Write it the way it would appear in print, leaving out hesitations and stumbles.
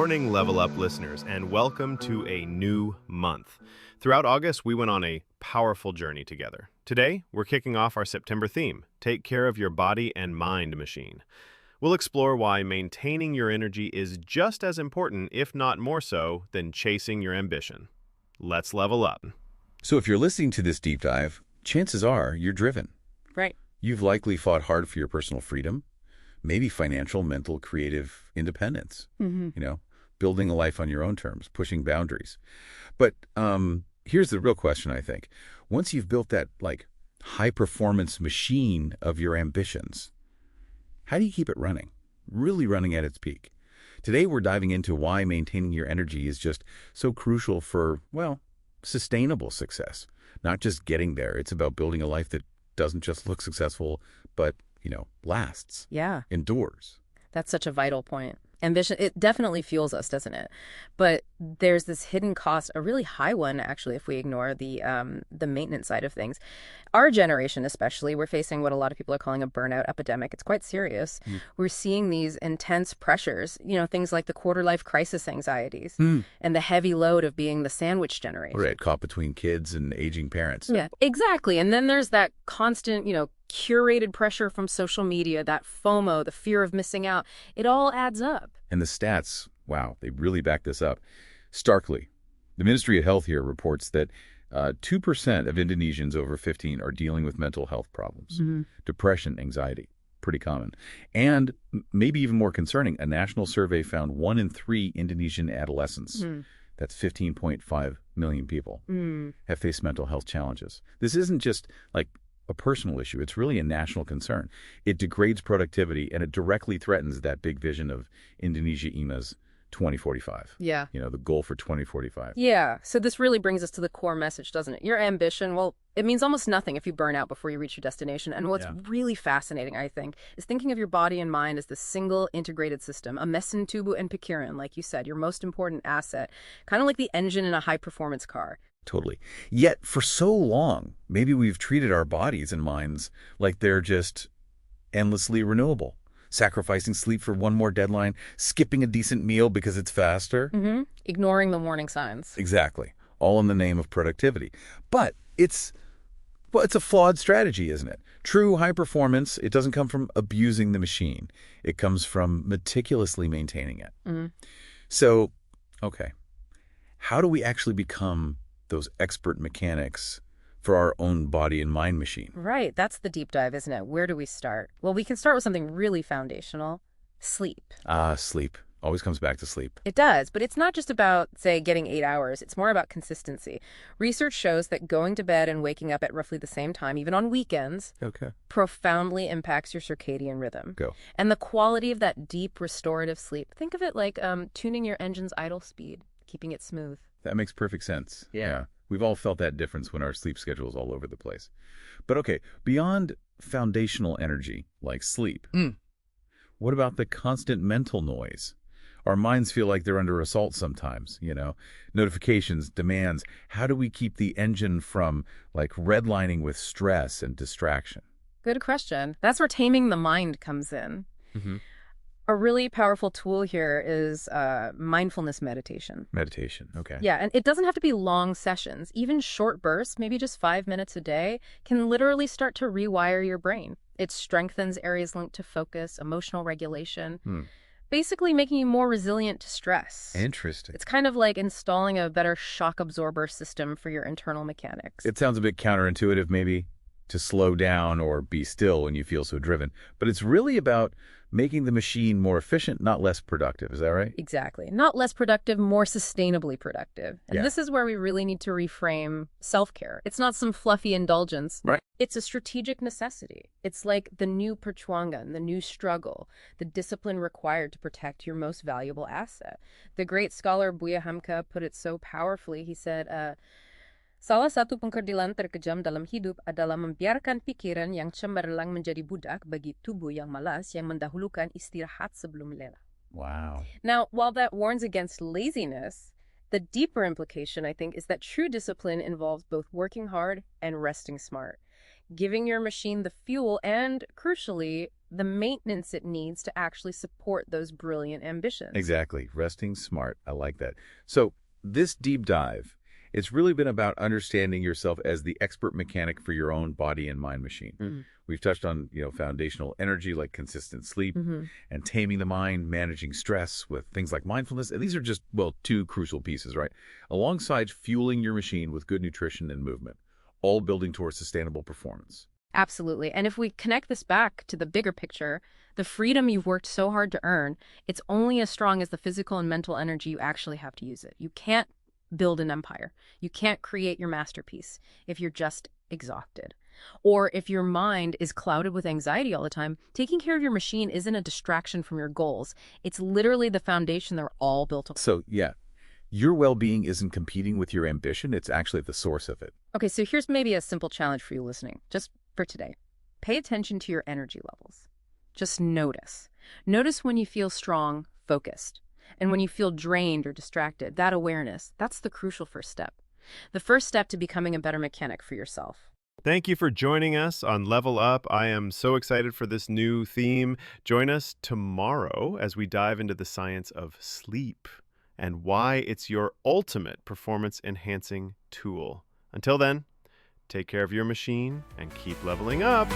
morning, Level Up listeners, and welcome to a new month. Throughout August, we went on a powerful journey together. Today, we're kicking off our September theme, Take Care of Your Body and Mind Machine. We'll explore why maintaining your energy is just as important, if not more so, than chasing your ambition. Let's level up. So if you're listening to this deep dive, chances are you're driven. Right. You've likely fought hard for your personal freedom, maybe financial, mental, creative independence, building a life on your own terms, pushing boundaries. But here's the real question, I think. Once you've built that high-performance machine of your ambitions, how do you keep it running, really running at its peak? Today, we're diving into why maintaining your energy is just so crucial for, sustainable success. Not just getting there. It's about building a life that doesn't just look successful, but, lasts. Yeah. Endures. That's such a vital point. Ambition, it definitely fuels us, doesn't it? But there's this hidden cost, a really high one, actually, if we ignore the maintenance side of things. Our generation, especially, we're facing what a lot of people are calling a burnout epidemic. It's quite serious. We're seeing these intense pressures, things like the quarter-life crisis anxieties and the heavy load of being the sandwich generation. Right, caught between kids and aging parents. Yeah, exactly. And then there's that constant, curated pressure from social media, that FOMO, the fear of missing out. It all adds up. And the stats, wow, they really back this up. Starkly, the Ministry of Health here reports that 2% of Indonesians over 15 are dealing with mental health problems. Depression, anxiety, pretty common. And maybe even more concerning, a national survey found 1 in 3 Indonesian adolescents, that's 15.5 million people, have faced mental health challenges. This isn't just a personal issue. It's really a national concern. It degrades productivity, and it directly threatens that big vision of Indonesia IMA's 2045. Yeah. The goal for 2045. Yeah. So this really brings us to the core message, doesn't it? Your ambition, it means almost nothing if you burn out before you reach your destination. And what's really fascinating, I think, is thinking of your body and mind as this single integrated system, a mesin tubuh and pikiran, like you said, your most important asset, kind of like the engine in a high-performance car. Totally. Yet, for so long, maybe we've treated our bodies and minds like they're just endlessly renewable. Sacrificing sleep for one more deadline, skipping a decent meal because it's faster. Ignoring the warning signs. Exactly. All in the name of productivity. But it's a flawed strategy, isn't it? True high performance, it doesn't come from abusing the machine. It comes from meticulously maintaining it. So, how do we actually become those expert mechanics for our own body and mind machine? Right. That's the deep dive, isn't it? Where do we start? Well, we can start with something really foundational. Sleep. Sleep. Always comes back to sleep. It does, but it's not just about, say, getting 8 hours. It's more about consistency. Research shows that going to bed and waking up at roughly the same time, even on weekends, profoundly impacts your circadian rhythm. And the quality of that deep restorative sleep. Think of it like tuning your engine's idle speed, keeping it smooth. That makes perfect sense. Yeah. We've all felt that difference when our sleep schedule is all over the place. But beyond foundational energy like sleep, what about the constant mental noise? Our minds feel like they're under assault sometimes, notifications, demands. How do we keep the engine from redlining with stress and distraction? Good question. That's where taming the mind comes in. A really powerful tool here is mindfulness meditation. Meditation, okay. Yeah, and it doesn't have to be long sessions. Even short bursts, maybe just 5 minutes a day, can literally start to rewire your brain. It strengthens areas linked to focus, emotional regulation, basically making you more resilient to stress. Interesting. It's kind of like installing a better shock absorber system for your internal mechanics. It sounds a bit counterintuitive, maybe, to slow down or be still when you feel so driven. But it's really about making the machine more efficient, not less productive. Is that right? Exactly. Not less productive, more sustainably productive. And this is where we really need to reframe self-care. It's not some fluffy indulgence. Right. It's a strategic necessity. It's like the new perjuangan, the new struggle, the discipline required to protect your most valuable asset. The great scholar Buya Hamka put it so powerfully. He said, salah satu pengkerdilan terkejam dalam hidup adalah membiarkan pikiran yang cemerlang menjadi budak bagi tubuh yang malas yang mendahulukan istirahat sebelum lelah. Wow. Now, while that warns against laziness, the deeper implication, I think, is that true discipline involves both working hard and resting smart, giving your machine the fuel and, crucially, the maintenance it needs to actually support those brilliant ambitions. Exactly. Resting smart. I like that. So this deep dive, it's really been about understanding yourself as the expert mechanic for your own body and mind machine. We've touched on, foundational energy like consistent sleep and taming the mind, managing stress with things like mindfulness. And these are just, well, two crucial pieces, right? Alongside fueling your machine with good nutrition and movement, all building towards sustainable performance. Absolutely. And if we connect this back to the bigger picture, the freedom you've worked so hard to earn, it's only as strong as the physical and mental energy you actually have to use it. You can't build an empire. You can't create your masterpiece if you're just exhausted. Or if your mind is clouded with anxiety all the time, taking care of your machine isn't a distraction from your goals. It's literally the foundation they're all built on. So, yeah, your well-being isn't competing with your ambition. It's actually at the source of it. Okay, so here's maybe a simple challenge for you listening, just for today. Pay attention to your energy levels. Just notice. Notice when you feel strong, focused. And when you feel drained or distracted, that awareness, that's the crucial first step. The first step to becoming a better mechanic for yourself. Thank you for joining us on Level Up. I am so excited for this new theme. Join us tomorrow as we dive into the science of sleep and why it's your ultimate performance-enhancing tool. Until then, take care of your machine and keep leveling up.